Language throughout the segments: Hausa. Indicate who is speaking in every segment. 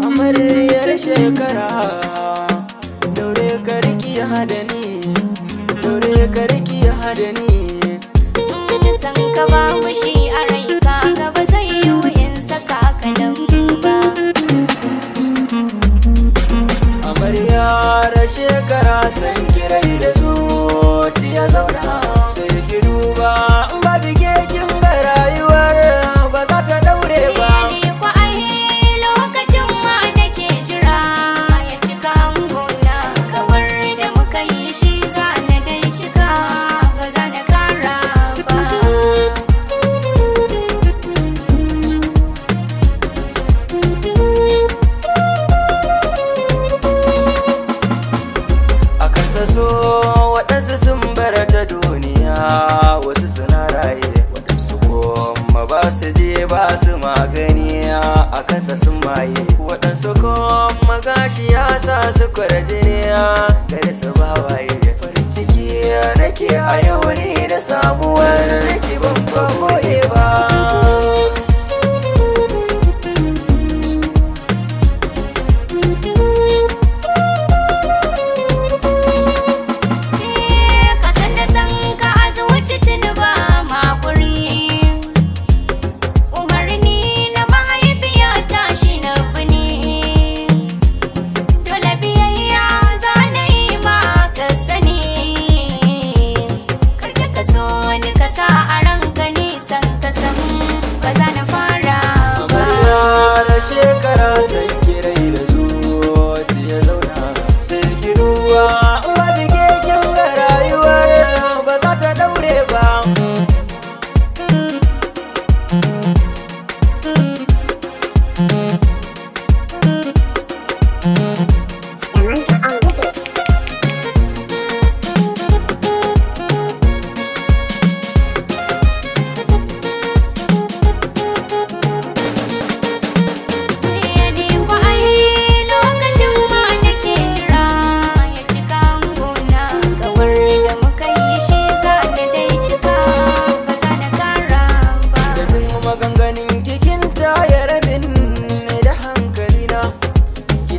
Speaker 1: Amaryar shekara, daure ka riki hada ni, daure ka riki hada ni.
Speaker 2: San ka babu shi a rai ka gaba zai yi in saka kalan ba.
Speaker 1: Amaryar shekara san kirai da zuciya zauna, sai ki duba in ba bige kin ga rayuwar ba za ta daure ba. So waɗansu sun bar ta duniya, wasu suna raye, waɗansu kuma ba su je ba su magani a kansa sun maye, waɗansu kuma gashi ya sa su kwarjiniya gare su ba waye. Farin ciki nake a yau ne da samuwar nake ban goye ba.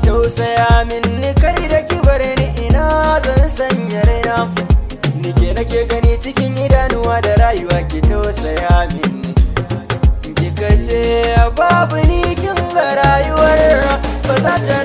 Speaker 1: Tausaya min ni kari da kibar ni ina zan sanya raina, nike nake gani cikin idanuwa da rayuwa ki tausaya min. Kika ce babu ni kin ga rayuwar ba za ta